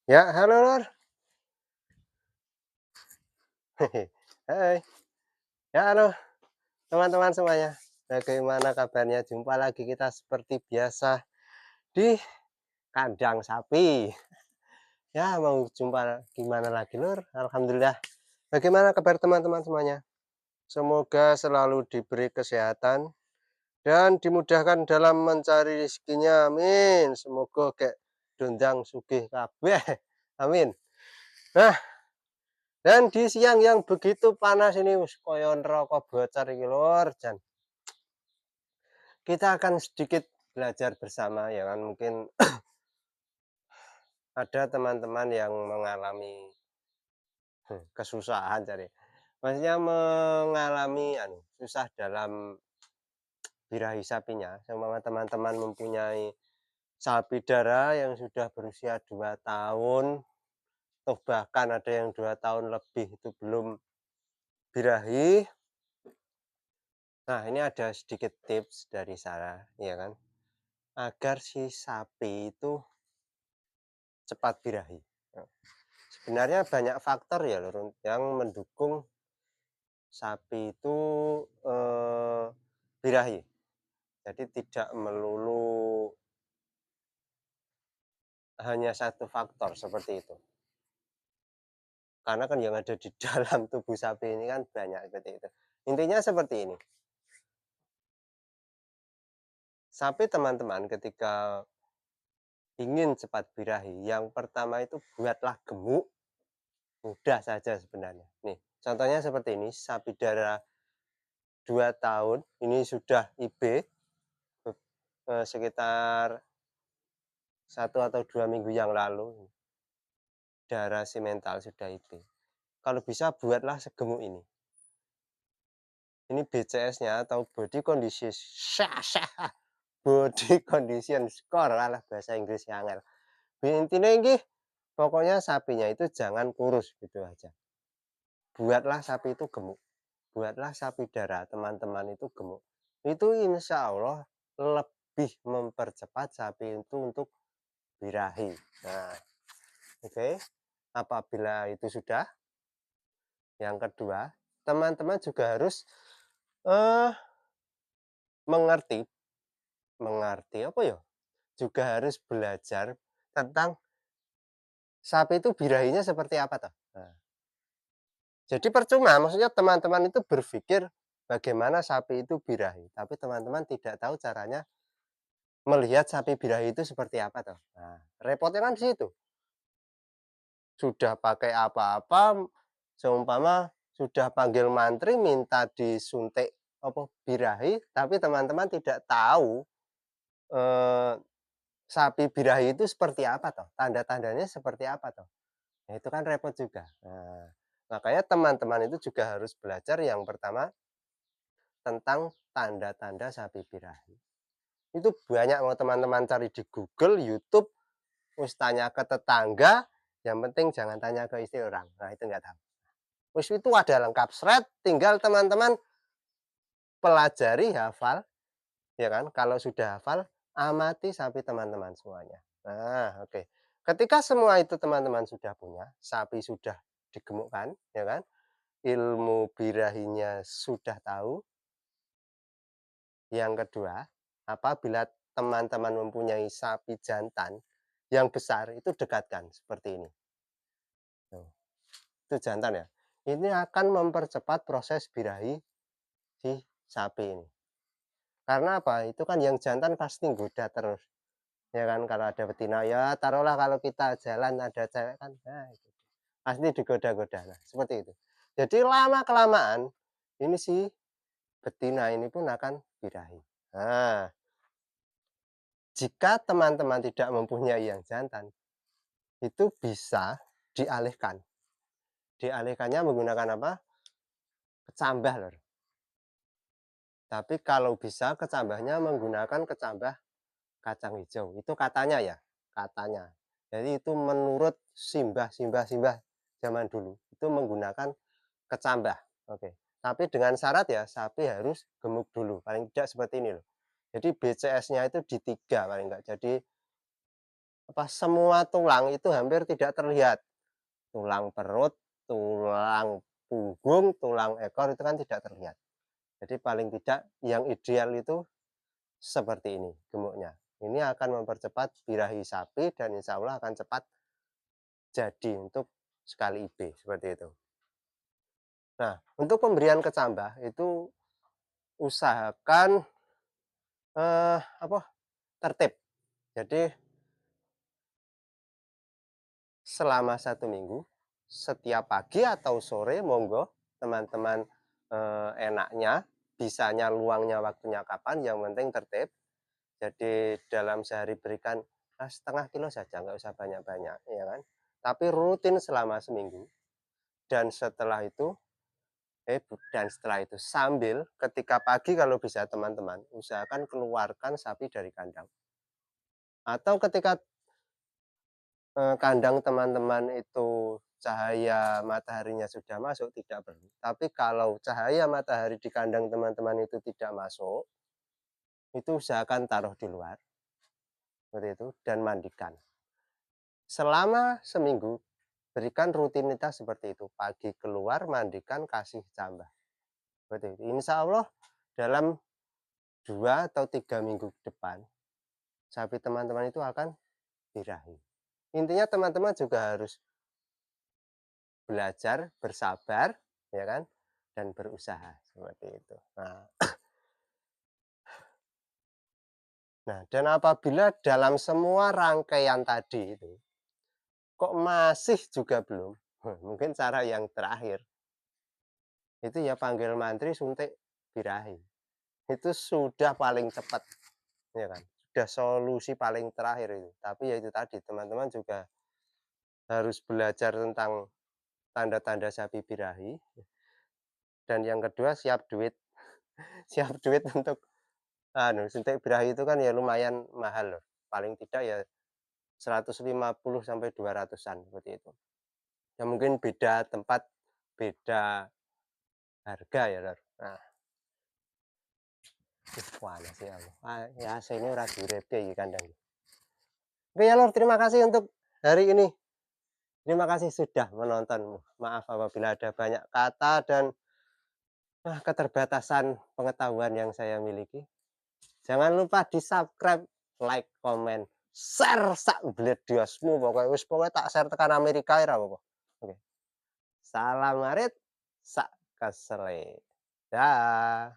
Ya, halo Lur. Hai. Ya, halo teman-teman semuanya. Bagaimana kabarnya? Jumpa lagi kita seperti biasa di kandang sapi. Ya, mau jumpa gimana lagi Lur? Alhamdulillah. Bagaimana kabar teman-teman semuanya? Semoga selalu diberi kesehatan dan dimudahkan dalam mencari rezekinya. Amin. Semoga kayak dondang sugih kabeh. Amin. Nah, dan di siang yang begitu panas ini wis koyo neraka bocor iki Lur, jan kita akan sedikit belajar bersama ya kan. Mungkin ada teman-teman yang mengalami kesusahan cari. Maksudnya mengalami susah dalam birahi sapinya. Seumpama teman-teman mempunyai sapi dara yang sudah berusia 2 tahun, atau bahkan ada yang 2 tahun lebih itu belum birahi. Nah, ini ada sedikit tips dari saya, ya kan, agar si sapi itu cepat birahi. Nah, sebenarnya banyak faktor ya Lur, yang mendukung sapi itu birahi. Jadi tidak melulu hanya satu faktor seperti itu. Karena kan yang ada di dalam tubuh sapi ini kan banyak seperti itu. Intinya seperti ini. Sapi teman-teman ketika ingin cepat birahi, yang pertama itu buatlah gemuk, mudah saja sebenarnya. Nih, contohnya seperti ini, sapi dara 2 tahun, ini sudah IB, sekitar 1 atau 2 minggu yang lalu, darah simental sudah IB. Kalau bisa buatlah segemuk ini. Ini BCS-nya atau body condition body condition score lah bahasa Inggris yang angel. Intinya ini pokoknya sapinya itu jangan kurus gitu aja. Buatlah sapi itu gemuk. Buatlah sapi dara teman-teman itu gemuk. Itu insya Allah lebih mempercepat sapi itu untuk birahi. Nah, oke. Apabila itu sudah, yang kedua, teman-teman juga harus eh mengerti, mengerti apa ya? Juga harus belajar tentang sapi itu birahinya seperti apa toh. Nah, jadi percuma, maksudnya teman-teman itu berpikir bagaimana sapi itu birahi, tapi teman-teman tidak tahu caranya melihat sapi birahi itu seperti apa toh. Nah, repotnya kan di situ. Sudah pakai apa-apa, seumpama sudah panggil mantri minta disuntik apa birahi, tapi teman-teman tidak tahu eh, sapi birahi itu seperti apa toh, tanda-tandanya seperti apa toh. Nah, itu kan repot juga. Nah, makanya teman-teman itu juga harus belajar yang pertama tentang tanda-tanda sapi birahi. Itu banyak mau teman-teman cari di Google, YouTube, terus tanya ke tetangga, yang penting jangan tanya ke istri orang. Nah, itu nggak tahu. Terus itu ada lengkap seret, tinggal teman-teman pelajari, hafal, ya kan? Kalau sudah hafal, amati sapi teman-teman semuanya. Nah, oke. Ketika semua itu teman-teman sudah punya, sapi sudah digemukkan, ya kan? Ilmu birahinya sudah tahu. Yang kedua, apabila teman-teman mempunyai sapi jantan yang besar, itu dekatkan seperti ini. Tuh, itu jantan ya. Ini akan mempercepat proses birahi si sapi ini. Karena apa? Itu kan yang jantan pasti goda terus. Ya kan, kalau ada betina ya taruhlah kalau kita jalan ada cewek kan, nah itu. Pasti digoda-goda. Nah, seperti itu. Jadi lama kelamaan ini si betina ini pun akan birahi. Nah, jika teman-teman tidak mempunyai yang jantan, itu bisa dialihkan. Dialihkannya menggunakan apa? Kecambah lor. Tapi kalau bisa kecambahnya menggunakan kecambah kacang hijau. Itu katanya ya, katanya. Jadi itu menurut simbah-simbah zaman dulu itu menggunakan kecambah. Oke. Tapi dengan syarat ya sapi harus gemuk dulu, paling tidak seperti ini loh. Jadi BCS-nya itu di 3 paling enggak. Jadi semua tulang itu hampir tidak terlihat. Tulang perut, tulang punggung, tulang ekor itu kan tidak terlihat. Jadi paling tidak yang ideal itu seperti ini gemuknya. Ini akan mempercepat birahi sapi dan insya Allah akan cepat jadi untuk sekali IB, seperti itu. Nah, untuk pemberian kecambah itu usahakan, apa, tertib. Jadi selama 1 minggu, setiap pagi atau sore monggo teman-teman, enaknya, bisanya, luangnya, waktunya kapan, yang penting tertib. Jadi dalam sehari berikan, 1/2 kilo saja, nggak usah banyak-banyak, ya kan. Tapi rutin selama seminggu dan setelah itu sambil ketika pagi kalau bisa teman-teman usahakan keluarkan sapi dari kandang. Atau ketika, kandang teman-teman itu cahaya mataharinya sudah masuk tidak perlu. Tapi kalau cahaya matahari di kandang teman-teman itu tidak masuk, itu usahakan taruh di luar, seperti itu, dan mandikan. Selama seminggu, berikan rutinitas seperti itu, pagi keluar, mandikan, kasih cambah, seperti itu. Insya Allah dalam 2 atau 3 minggu ke depan, sapi teman-teman itu akan birahi. Intinya teman-teman juga harus belajar, bersabar, ya kan, dan berusaha, seperti itu. Nah, dan apabila dalam semua rangkaian tadi itu, kok masih juga belum, mungkin cara yang terakhir, itu ya panggil mantri, suntik, birahi. Itu sudah paling cepat, ya kan, sudah solusi paling terakhir itu. Tapi ya itu tadi, teman-teman juga harus belajar tentang tanda-tanda sapi birahi, dan yang kedua siap duit, siap duit untuk suntik birahi itu kan ya lumayan mahal loh, paling tidak ya 150 sampai 200-an seperti itu. Ya mungkin beda tempat, beda harga ya, Lor. Nah, panas ya Allah. Ya AC-ne ora diuripke iki kandang. Oke ya, Lor, terima kasih untuk hari ini. Terima kasih sudah menonton. Maaf apabila ada banyak kata dan keterbatasan pengetahuan yang saya miliki. Jangan lupa di-subscribe, like, komen, share sak bledosmu pokoknya wis pokoke tak share tekan Amerika ora apa-apa. Oke. Salam marit, sak kesele. Dah.